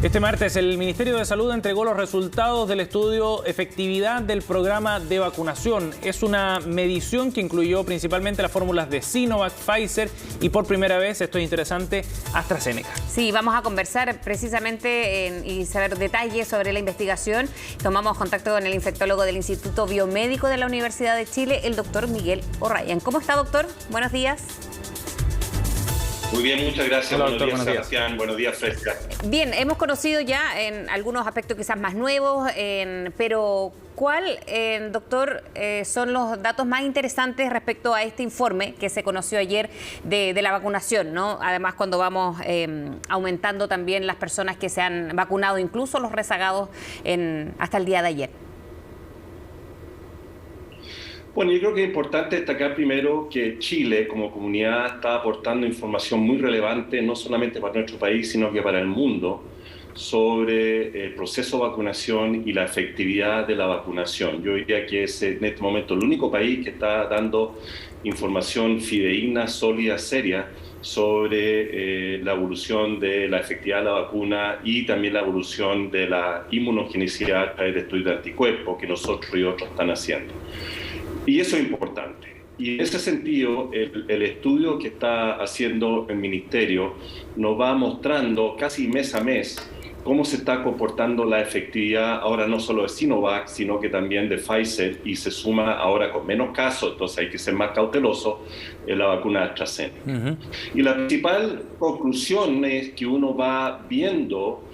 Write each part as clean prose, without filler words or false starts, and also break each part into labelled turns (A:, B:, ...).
A: Este martes el Ministerio de Salud entregó los resultados del estudio Efectividad del programa de vacunación. Es una medición que incluyó principalmente las fórmulas de Sinovac, Pfizer y por primera vez, esto es interesante, AstraZeneca.
B: Sí, vamos a conversar precisamente y saber detalles sobre la investigación. Tomamos contacto con el infectólogo del Instituto Biomédico de la Universidad de Chile, el doctor Miguel O'Ryan. ¿Cómo está, doctor? Buenos días.
C: Muy bien, muchas gracias.
A: Hola,
C: buenos
A: doctor,
C: días,
A: buenos
C: Sebastián. Buenos días, Fresca.
B: Bien, hemos conocido ya en algunos aspectos quizás más nuevos, pero ¿cuál, doctor, son los datos más interesantes respecto a este informe que se conoció ayer de la vacunación, ¿no? Además, cuando vamos aumentando también las personas que se han vacunado, incluso los rezagados hasta el día de ayer.
C: Bueno, yo creo que es importante destacar primero que Chile, como comunidad, está aportando información muy relevante, no solamente para nuestro país, sino que para el mundo, sobre el proceso de vacunación y la efectividad de la vacunación. Yo diría que es en este momento el único país que está dando información fidedigna, sólida, seria, sobre la evolución de la efectividad de la vacuna y también la evolución de la inmunogenicidad a través de estudios de anticuerpos que nosotros y otros están haciendo. Y eso es importante. Y en ese sentido, el estudio que está haciendo el Ministerio nos va mostrando casi mes a mes cómo se está comportando la efectividad ahora no solo de Sinovac, sino que también de Pfizer, y se suma ahora con menos casos, entonces hay que ser más cauteloso, en la vacuna de AstraZeneca. Y la principal conclusión es que uno va viendo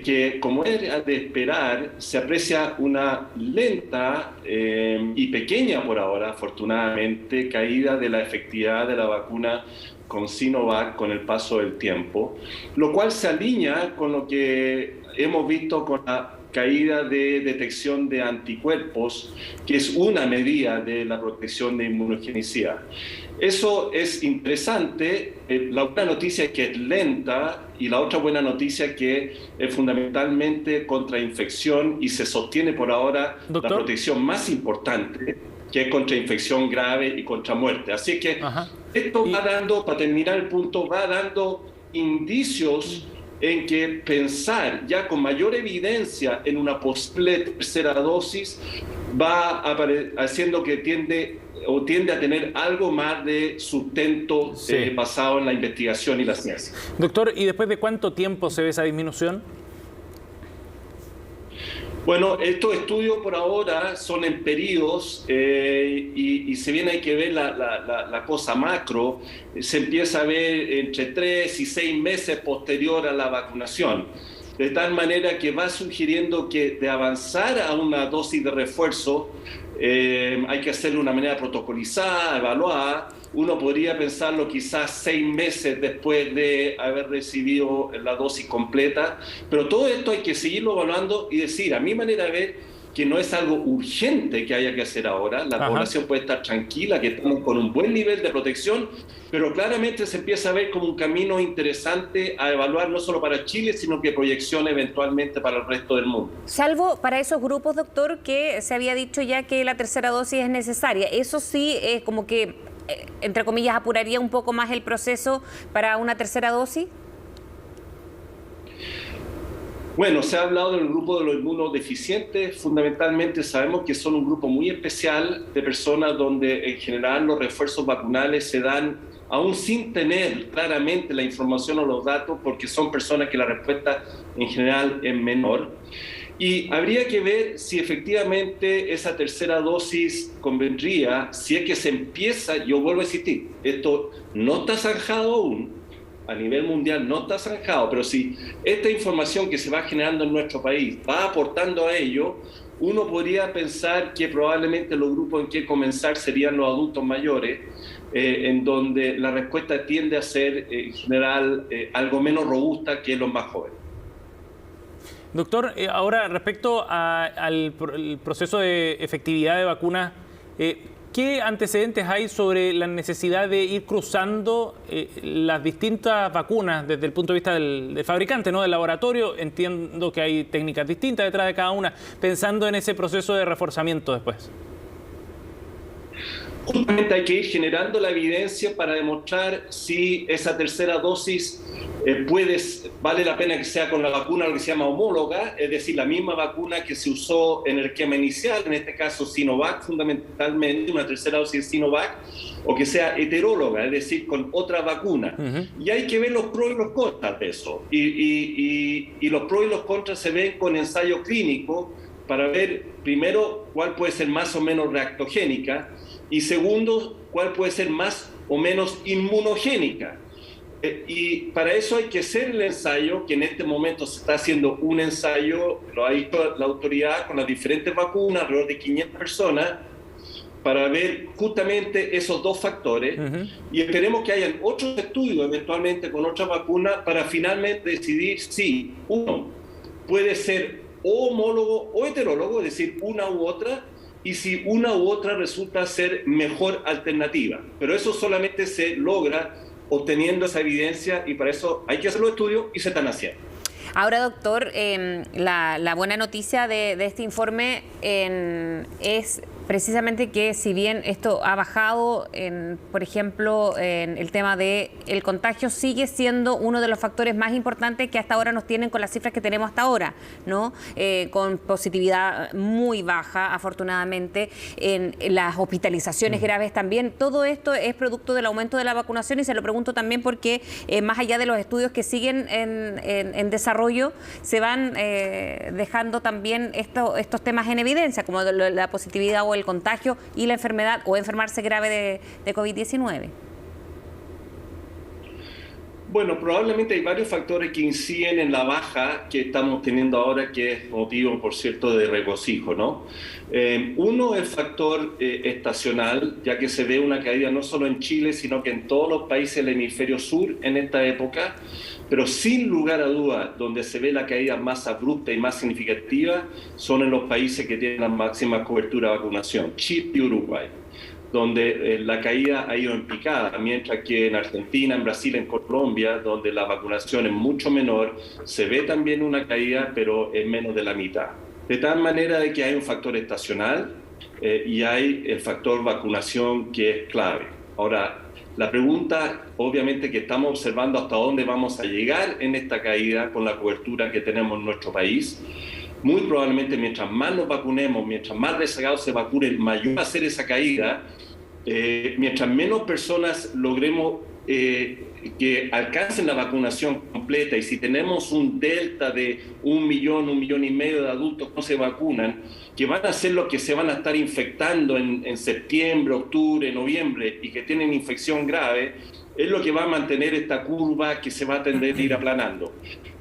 C: que, como es de esperar, se aprecia una lenta y pequeña por ahora, afortunadamente, caída de la efectividad de la vacuna con Sinovac con el paso del tiempo, lo cual se alinea con lo que hemos visto con la caída de detección de anticuerpos, que es una medida de la protección de inmunogenicidad. Eso es interesante. La buena noticia es que es lenta y la otra buena noticia es que es fundamentalmente contra infección y se sostiene por ahora, ¿doctor?, la protección más importante, que es contra infección grave y contra muerte. Así que esto va dando, para terminar el punto, va dando indicios en que pensar ya con mayor evidencia en una posible tercera dosis va haciendo que tiende a tener algo más de sustento basado en la investigación y la ciencia.
A: Doctor, ¿y después de cuánto tiempo se ve esa disminución?
C: Bueno, estos estudios por ahora son en periodos y si bien hay que ver la cosa macro, se empieza a ver entre 3 y 6 meses posterior a la vacunación. De tal manera que va sugiriendo que de avanzar a una dosis de refuerzo hay que hacerlo de una manera protocolizada, evaluada. Uno podría pensarlo quizás 6 meses después de haber recibido la dosis completa, pero todo esto hay que seguirlo evaluando y decir, a mi manera de ver, que no es algo urgente que haya que hacer ahora. La población puede estar tranquila, que estamos con un buen nivel de protección, pero claramente se empieza a ver como un camino interesante a evaluar no solo para Chile, sino que proyección eventualmente para el resto del mundo.
B: Salvo para esos grupos, doctor, que se había dicho ya que la tercera dosis es necesaria. Eso sí es como que, entre comillas, apuraría un poco más el proceso para una tercera dosis.
C: Bueno, se ha hablado del grupo de los inmunodeficientes. Fundamentalmente sabemos que son un grupo muy especial de personas donde en general los refuerzos vacunales se dan aún sin tener claramente la información o los datos, porque son personas que la respuesta en general es menor. Y habría que ver si efectivamente esa tercera dosis convendría, si es que se empieza, yo vuelvo a insistir, esto no está zanjado aún, a nivel mundial no está zanjado, pero si esta información que se va generando en nuestro país va aportando a ello, uno podría pensar que probablemente los grupos en que comenzar serían los adultos mayores, en donde la respuesta tiende a ser en general algo menos robusta que los más jóvenes.
A: Doctor, ahora respecto al proceso de efectividad de vacunas, ¿qué antecedentes hay sobre la necesidad de ir cruzando las distintas vacunas desde el punto de vista del fabricante, ¿no?, del laboratorio? Entiendo que hay técnicas distintas detrás de cada una, pensando en ese proceso de reforzamiento después.
C: Justamente hay que ir generando la evidencia para demostrar si esa tercera dosis vale la pena que sea con la vacuna lo que se llama homóloga, es decir, la misma vacuna que se usó en el esquema inicial, en este caso Sinovac, fundamentalmente una tercera dosis de Sinovac, o que sea heteróloga, es decir, con otra vacuna. Y hay que ver los pros y los contras de eso. Y los pros y los contras se ven con ensayo clínico para ver, primero, cuál puede ser más o menos reactogénica, y segundo, cuál puede ser más o menos inmunogénica. Y para eso hay que hacer el ensayo, que en este momento se está haciendo un ensayo, lo ha hecho la autoridad con las diferentes vacunas, alrededor de 500 personas, para ver justamente esos dos factores. Y esperemos que hayan otros estudios eventualmente con otras vacunas para finalmente decidir si uno puede ser o homólogo o heterólogo, es decir, una u otra, y si una u otra resulta ser mejor alternativa. Pero eso solamente se logra obteniendo esa evidencia, y para eso hay que hacer los estudios y se están haciendo.
B: Ahora, doctor, la buena noticia de este informe es precisamente que si bien esto ha bajado, por ejemplo, en el tema del contagio, sigue siendo uno de los factores más importantes que hasta ahora nos tienen con las cifras que tenemos hasta ahora, ¿no? Con positividad muy baja, afortunadamente, en las hospitalizaciones graves también. Todo esto es producto del aumento de la vacunación, y se lo pregunto también porque más allá de los estudios que siguen en desarrollo, se van dejando también estos temas en evidencia, como la positividad o el contagio y la enfermedad o enfermarse grave de COVID-19.
C: Bueno, probablemente hay varios factores que inciden en la baja que estamos teniendo ahora, que es motivo, por cierto, de regocijo, ¿no? Uno es el factor estacional, ya que se ve una caída no solo en Chile, sino que en todos los países del hemisferio sur en esta época, pero sin lugar a dudas, donde se ve la caída más abrupta y más significativa son en los países que tienen la máxima cobertura de vacunación, Chile y Uruguay, donde la caída ha ido en picada, mientras que en Argentina, en Brasil, en Colombia, donde la vacunación es mucho menor, se ve también una caída, pero es menos de la mitad. De tal manera de que hay un factor estacional y hay el factor vacunación que es clave. Ahora, la pregunta, obviamente, que estamos observando hasta dónde vamos a llegar en esta caída con la cobertura que tenemos en nuestro país. Muy probablemente, mientras más nos vacunemos, mientras más rezagados se vacunen, mayor va a ser esa caída. Mientras menos personas logremos que alcancen la vacunación completa, y si tenemos un delta de 1 millón, 1,5 millones de adultos que no se vacunan, que van a ser los que se van a estar infectando en septiembre, octubre, noviembre, y que tienen infección grave, es lo que va a mantener esta curva que se va a tender a ir aplanando.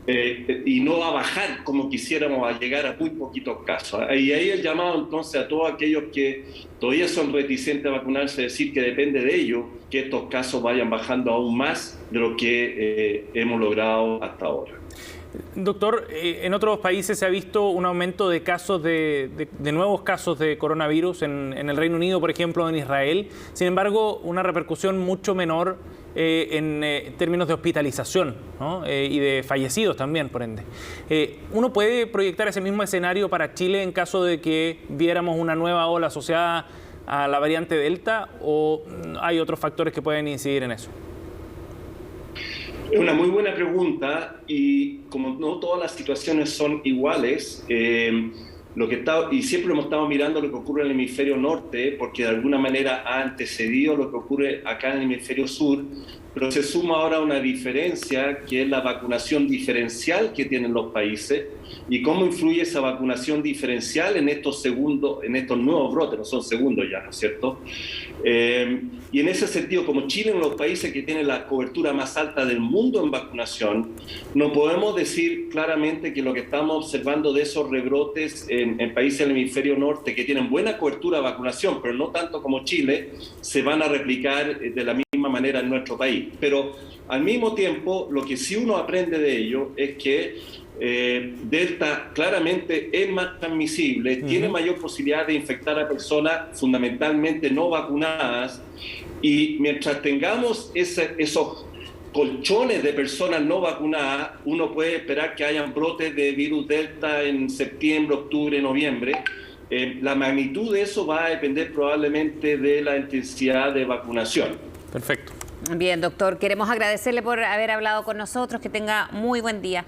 C: Y no va a bajar como quisiéramos, a llegar a muy poquitos casos. Y ahí el llamado entonces a todos aquellos que todavía son reticentes a vacunarse, decir que depende de ellos que estos casos vayan bajando aún más de lo que hemos logrado hasta ahora.
A: Doctor, en otros países se ha visto un aumento de casos de nuevos casos de coronavirus, en el Reino Unido, por ejemplo, en Israel. Sin embargo, una repercusión mucho menor en términos de hospitalización, ¿no? Y de fallecidos también, por ende. ¿Uno puede proyectar ese mismo escenario para Chile en caso de que viéramos una nueva ola asociada a la variante Delta, o hay otros factores que pueden incidir en eso?
C: Es una muy buena pregunta, y como no todas las situaciones son iguales, y siempre hemos estado mirando lo que ocurre en el hemisferio norte, porque de alguna manera ha antecedido lo que ocurre acá en el hemisferio sur, pero se suma ahora una diferencia, que es la vacunación diferencial que tienen los países, y cómo influye esa vacunación diferencial en estos nuevos brotes, no son segundos ya, ¿no es cierto? Y en ese sentido, como Chile es uno de los países que tiene la cobertura más alta del mundo en vacunación, no podemos decir claramente que lo que estamos observando de esos rebrotes en países del hemisferio norte que tienen buena cobertura de vacunación, pero no tanto como Chile, se van a replicar de la misma manera en nuestro país. Pero al mismo tiempo, lo que sí uno aprende de ello es que Delta claramente es más transmisible, tiene mayor posibilidad de infectar a personas fundamentalmente no vacunadas, y mientras tengamos esos colchones de personas no vacunadas, uno puede esperar que hayan brotes de virus Delta en septiembre, octubre, noviembre, La magnitud de eso va a depender probablemente de la intensidad de vacunación.
A: Perfecto.
B: Bien, doctor, queremos agradecerle por haber hablado con nosotros. Que tenga muy buen día.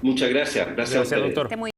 C: Muchas gracias. Gracias a ustedes.
A: Doctor.